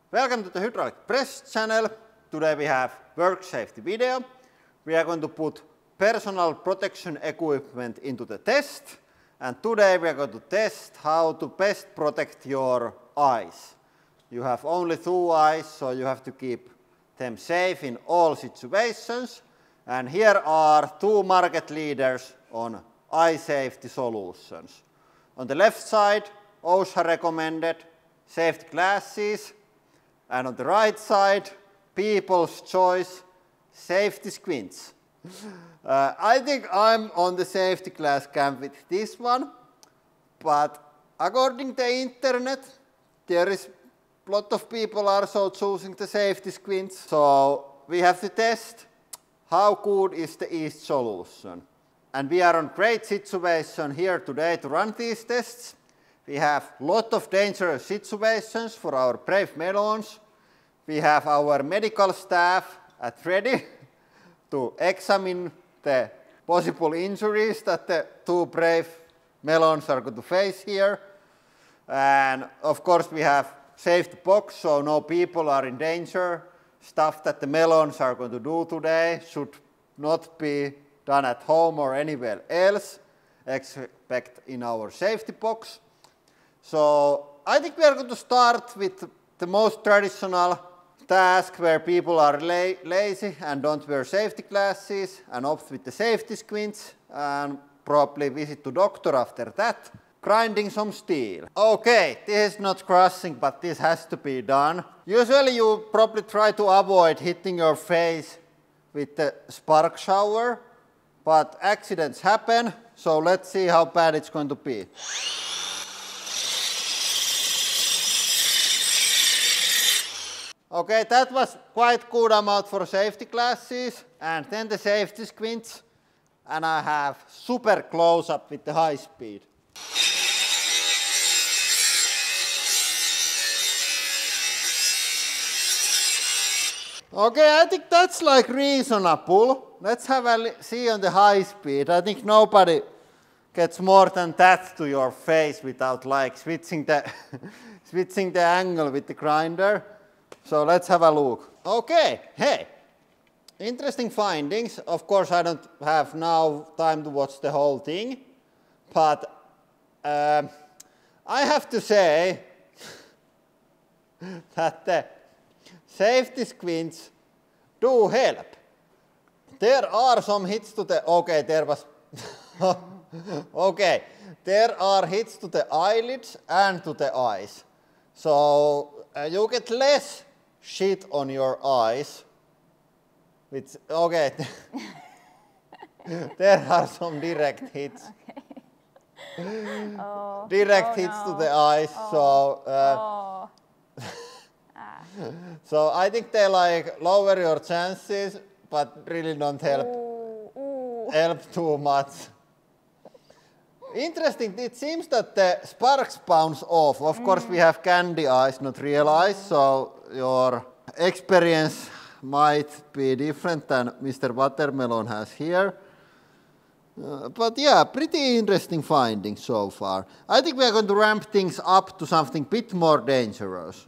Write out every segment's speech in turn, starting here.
Welcome to the Hydraulic Press channel. Today we have work safety video. We are going to put personal protection equipment into the test. And today we are going to test how to best protect your eyes. You have only 2 eyes, so you have to keep them safe in all situations. And here are 2 market leaders on eye safety solutions. On the left side, OSHA recommended safety glasses. And on the right side, people's choice, safety squints. I think I'm on the safety glass camp with this one, but according to the internet, there is a lot of people also choosing the safety squints. So we have to test how good is the each solution. And we are on great situation here today to run these tests. We have a lot of dangerous situations for our brave melons. We have our medical staff at ready to examine the possible injuries that the 2 brave melons are going to face here. And of course we have safety box, so no people are in danger. Stuff that the melons are going to do today should not be done at home or anywhere else, except in our safety box. So I think we are going to start with the most traditional task where people are lazy and don't wear safety glasses and opt with the safety squints and probably visit to doctor after that. Grinding some steel. Okay, this is not crushing, but this has to be done. Usually you probably try to avoid hitting your face with the spark shower, but accidents happen, so let's see how bad it's going to be. Okay, that was quite good amount for safety glasses, and then the safety squints, and I have super close-up with the high speed. Okay, I think that's like reasonable. Let's have a see on the high speed. I think nobody gets more than that to your face without like switching the switching the angle with the grinder. So let's have a look. Okay, hey, interesting findings. Of course, I don't have now time to watch the whole thing, but I have to say that the safety squints do help. There are some hits to the, okay, there was, okay, there are hits to the eyelids and to the eyes. So you get less shit on your eyes, which, okay, there are some direct hits. Okay. Direct hits to the eyes, so so I think they like lower your chances, but really don't help, help too much. Interesting, it seems that the sparks bounce off. Of course we have candy eyes, not real eyes, so your experience might be different than Mr. Watermelon has here. But yeah, pretty interesting findings so far. I think we are going to ramp things up to something a bit more dangerous.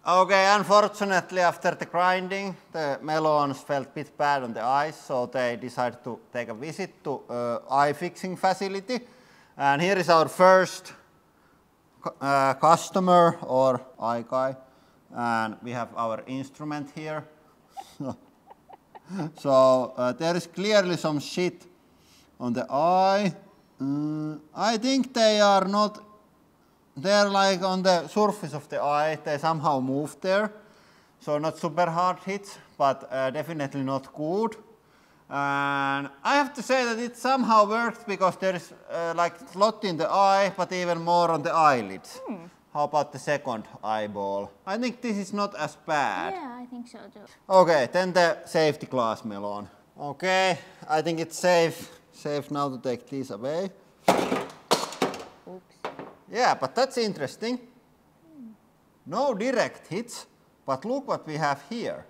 Okay, unfortunately after the grinding, the melons felt a bit bad on the eyes, so they decided to take a visit to eye fixing facility. And here is our first customer or eye guy, and we have our instrument here. So there is clearly some shit on the eye. I think they are not, they're like on the surface of the eye, they somehow moved there. So not super hard hits, but definitely not good. And I have to say that it somehow worked because there is like a lot in the eye, but even more on the eyelids. How about the second eyeball? I think this is not as bad. Yeah, I think so too. Okay, then the safety glass melon. Okay, I think it's safe now to take these away. Oops. Yeah, but that's interesting. No direct hits, but look what we have here.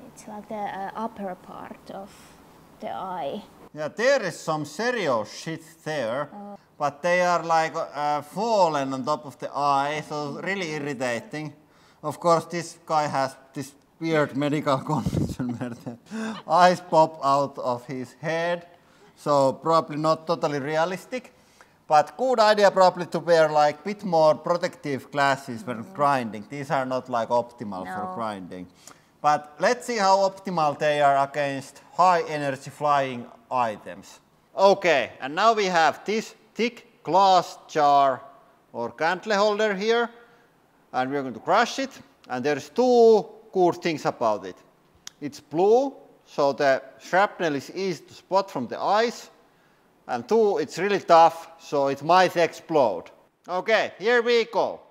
It's like the upper part of the eye. Yeah, there is some serious shit there, but they are like fallen on top of the eye, so really irritating. Of course, this guy has this weird medical condition where the eyes pop out of his head, so probably not totally realistic. But good idea probably to wear like bit more protective glasses when grinding. These are not like optimal for grinding. But let's see how optimal they are against high energy flying items. Okay, and now we have this thick glass jar or candle holder here, and we're going to crush it. And there's two good things about it. It's blue, so the shrapnel is easy to spot from the eyes. And two, it's really tough, so it might explode. Okay, here we go.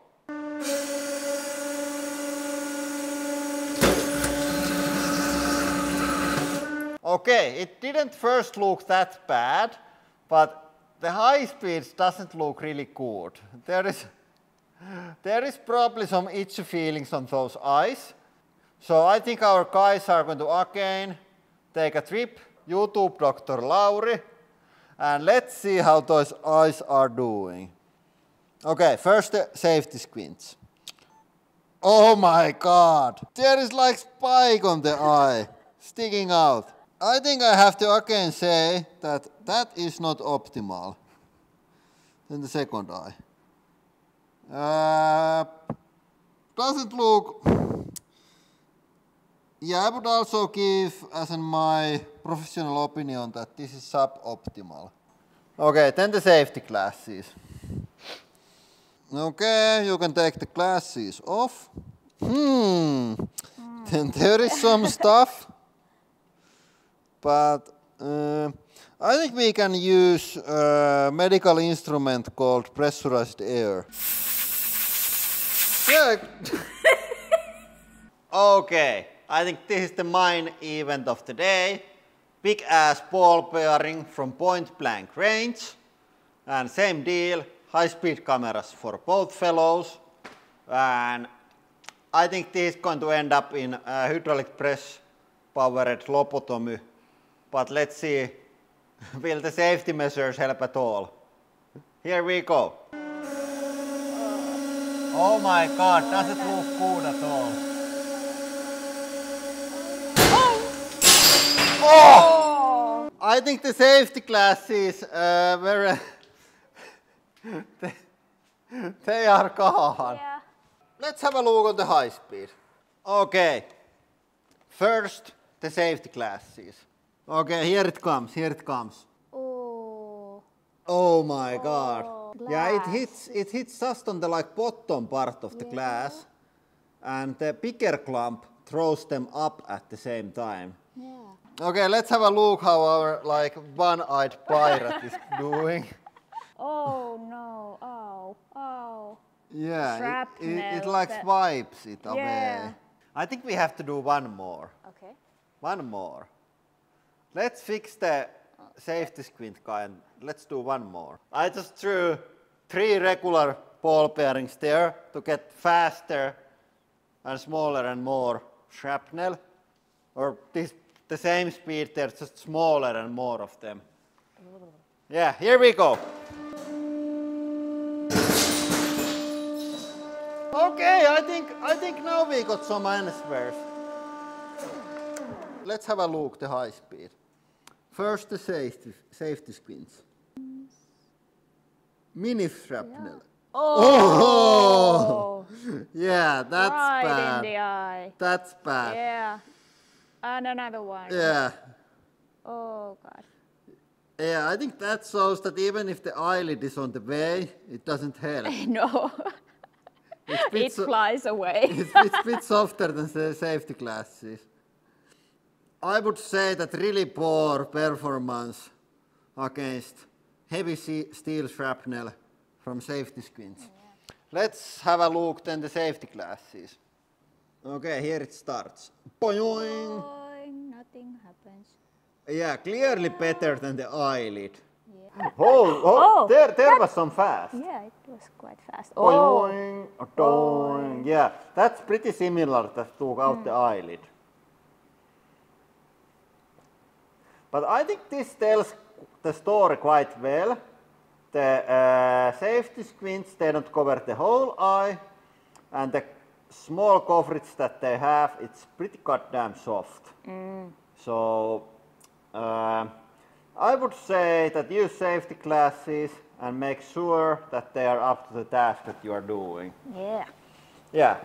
Okay, it didn't first look that bad, but the high speeds doesn't look really good. There is probably some itchy feelings on those eyes. So I think our guys are going to again take a trip, YouTube Dr. Lauri, and let's see how those eyes are doing. Okay, first the safety squints. Oh my god, there is like spike on the eye, sticking out. I think I have to again say that that is not optimal. Then the second eye. Doesn't look... Yeah, I would also give as in my professional opinion that this is suboptimal. Okay, then the safety glasses. Okay, you can take the glasses off. Then there is some stuff. But I think we can use a medical instrument called pressurized air. Yeah. Okay, I think this is the main event of the day. Big ass ball bearing from point blank range. And same deal, high speed cameras for both fellows. And I think this is going to end up in a hydraulic press powered lobotomy. But let's see, will the safety measures help at all? Here we go. Oh my god, doesn't look good at all. Oh! I think the safety glasses were... they are gone. Yeah. Let's have a look at the high speed. Okay, first the safety glasses. Okay, here it comes, here it comes. Oh. Oh my god. Glass. Yeah, it hits just on the like bottom part of the glass, and the bigger clump throws them up at the same time. Yeah. Okay, let's have a look how our like one-eyed pirate is doing. Oh no, oh, oh. Yeah, it Shrapnel. like swipes it away. Yeah. I think we have to do one more. Okay. One more. Let's fix the safety squint guy and let's do one more. I just threw 3 regular ball bearings there to get faster and smaller and more shrapnel. Or the same speed, they're just smaller and more of them. Yeah, here we go. Okay, I think now we got some answers. Let's have a look the high speed. First the safety squints. Mini shrapnel. Yeah. Oh! Yeah, that's right bad. in the eye. That's bad. Yeah. And another one. Yeah. Oh god. Yeah, I think that shows that even if the eyelid is on the way, it doesn't help. No. It flies away. It's a bit softer than the safety glasses. I would say that really poor performance against heavy steel shrapnel from safety squints. Yeah. Let's have a look then the safety glasses. Okay, here it starts. Boing! Boing, nothing happens. Yeah, clearly better than the eyelid. Yeah. Oh, there was some fast. Yeah, it was quite fast. Boing, boing. Yeah, that's pretty similar that took out the eyelid. But I think this tells the story quite well. The safety squints, they don't cover the whole eye, and the small coverage that they have, it's pretty goddamn soft. So I would say that use safety glasses and make sure that they are up to the task that you are doing. Yeah. Yeah.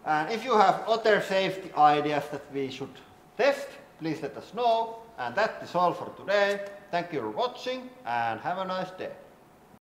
And if you have other safety ideas that we should test, please let us know. And that is all for today. Thank you for watching and have a nice day.